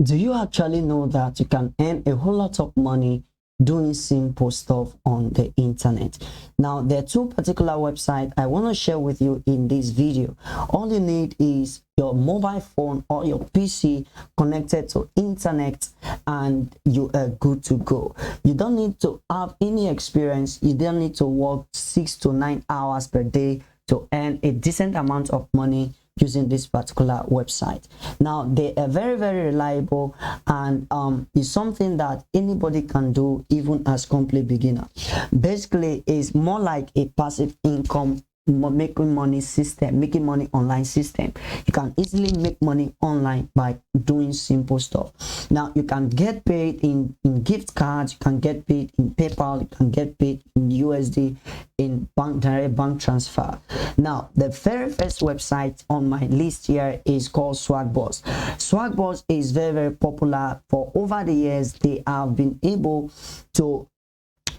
Do you actually know that you can earn a whole lot of money doing simple stuff on the internet? Now, there are two particular websites I want to share with you in this video. All you need is your mobile phone or your PC connected to internet and you are good to go. You don't need to have any experience. You don't need to work 6 to 9 hours per day to earn a decent amount of money using this particular website. Now, they are very reliable, and it's something that anybody can do, even as complete beginner. Basically, it's more like a passive income making money system, making money online system. You can easily make money online by doing simple stuff. Now, you can get paid in gift cards, you can get paid in PayPal, you can get paid in USD, in direct bank transfer. Now, the very first website on my list here is called Swagboss. Swagboss is very popular. For over the years, they have been able to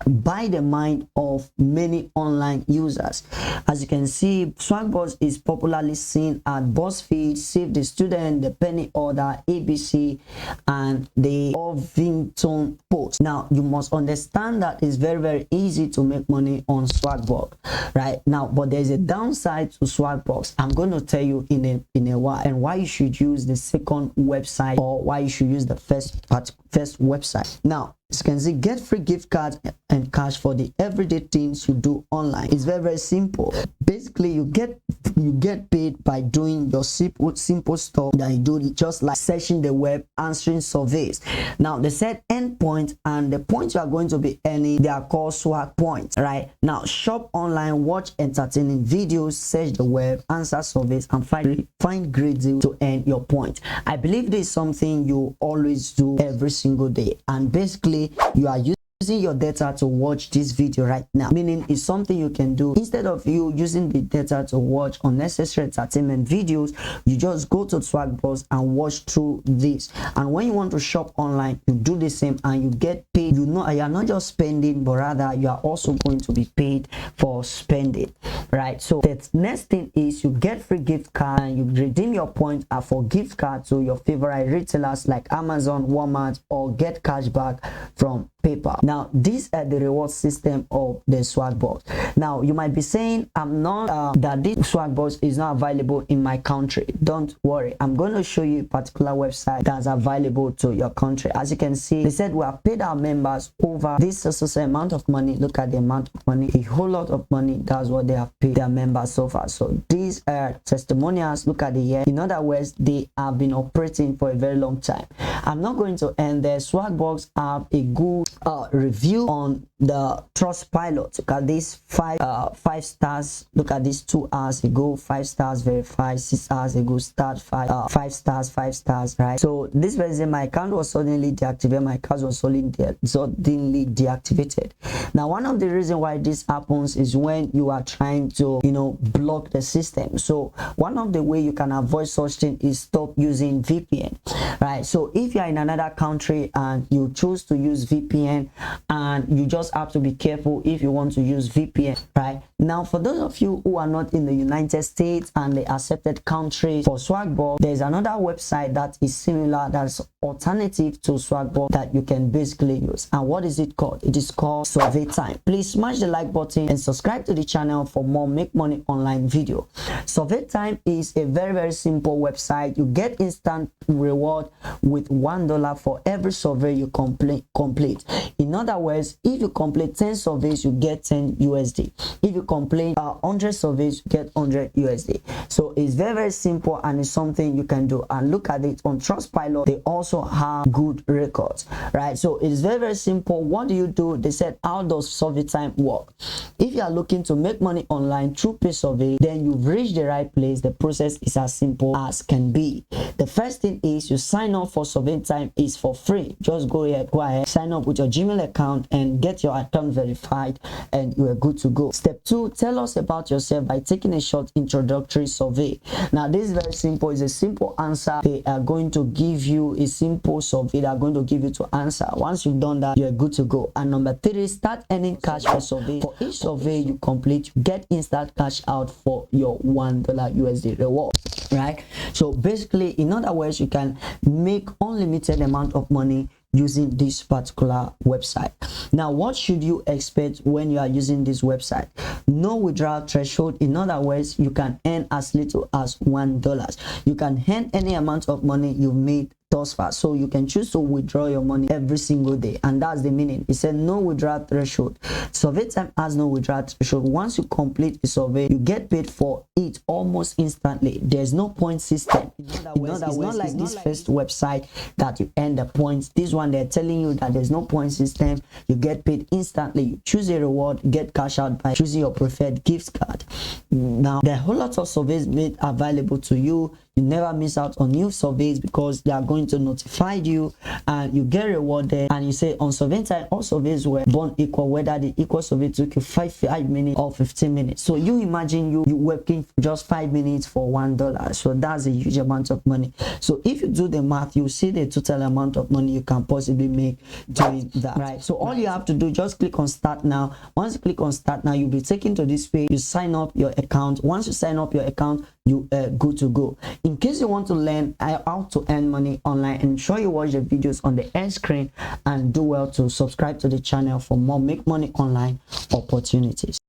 buy the mind of many online users. As you can see, Swagboss is popularly seen at BuzzFeed, Save the Student, The Penny Order, ABC, and the Huffington Post. Now, you must understand that it's very easy to make money on Swagboss right now, but there's a downside to Swagboss. I'm going to tell you in a while, and why you should use the second website, or why you should use the first website. Now, as you can see, get free gift cards and cash for the everyday things you do online. It's very simple. Basically, you get paid by doing your simple stuff that you do, just like searching the web, answering surveys. Now, they set endpoint, and the points you are going to be earning, they are called swag points. Right now, shop online, watch entertaining videos, search the web, answer surveys, and find great deals to earn your points. I believe this is something you always do every single day, and basically you are using your data to watch this video right now, meaning it's something you can do. Instead of you using the data to watch unnecessary entertainment videos, you just go to Swagboss and watch through this. And when you want to shop online, you do the same and you get paid. You know, you are not just spending, but rather you are also going to be paid for spending, right? So the next thing is you get free gift card, and you redeem your points for gift card to your favorite retailers like Amazon, Walmart, or get cash back from PayPal. Now, these are the reward system of the Swagboss. Now, you might be saying, I'm not that this Swagboss is not available in my country. Don't worry, I'm going to show you a particular website that's available to your country. As you can see, they said we have paid our members over this amount of money. Look at the amount of money, a whole lot of money. That's what they have paid their members so far. So these are testimonials. Look at the year. In other words, they have been operating for a very long time. I'm not going to end there. Swagboss have a good review on the Trustpilot. Look at these five stars. Look at these 2 hours ago, 5 stars verified, 6 hours ago, start 5 stars, right? So this reason my account was suddenly deactivated. My account was suddenly deactivated. Now, one of the reasons why this happens is when you are trying to, block the system. So one of the way you can avoid such thing is stop using VPN, right? So if you are in another country and you choose to use VPN, and you just have to be careful if you want to use VPN, right? Now, for those of you who are not in the United States and the accepted country for Swagboss, there's another website that is similar, that's alternative to Swagboss, that you can basically use. And what is it called? It is called Survey Time. Please smash the like button and subscribe to the channel for more Make Money Online video. Survey Time is a very simple website. You get instant reward with $1 for every survey you complete. In other words, if you complete 10 surveys, you get 10 USD. If you complete 100 surveys, you get 100 USD. So it's very simple, and it's something you can do. And look at it on Trustpilot, they also have good records, right? So it's very simple. What do you do? They said, how does Survey Time work? If you are looking to make money online through pay survey, then you've reached the right place. The process is as simple as can be. The first thing is you sign up for Survey Time. Is for free. Just go ahead, sign up with your Gmail account and get your account verified, and you are good to go. Step 2, tell us about yourself by taking a short introductory survey. Now, this is very simple. It's a simple answer. They are going to give you a simple survey. They are going to give you to answer. Once you've done that, you're good to go. And number 3, start earning cash for survey. For each survey you complete, you get instant cash out for your $1 USD reward. right? So basically, in other words, you can make unlimited amount of money using this particular website. Now, what should you expect when you are using this website? No withdrawal threshold. In other words, you can earn as little as $1. You can earn any amount of money you made thus far, so you can choose to withdraw your money every single day, and that's the meaning. It said no withdrawal threshold. Survey time has no withdrawal threshold. Once you complete the survey, you get paid for it almost instantly. There's no point system. In other words, it's not like this first website that you earn the points. This one, they're telling you that there's no point system. You get paid instantly. You choose a reward, get cash out by choosing your preferred gift card. Now, there are a whole lot of surveys made available to you. You never miss out on new surveys because they are going to notify you, and you get rewarded. And you say on survey time, all surveys were born equal, whether the equal survey took you 5 minutes or 15 minutes. So you imagine you working for just 5 minutes for $1. So that's a huge amount of money. So if you do the math, you see the total amount of money you can possibly make doing that, right? So all you have to do, just click on start now. Once you click on start now, you'll be taken to this page. You sign up your account. Once you sign up your account, you good to go. In case you want to learn how to earn money online, ensure you watch the videos on the end screen, and do well to subscribe to the channel for more Make Money Online opportunities.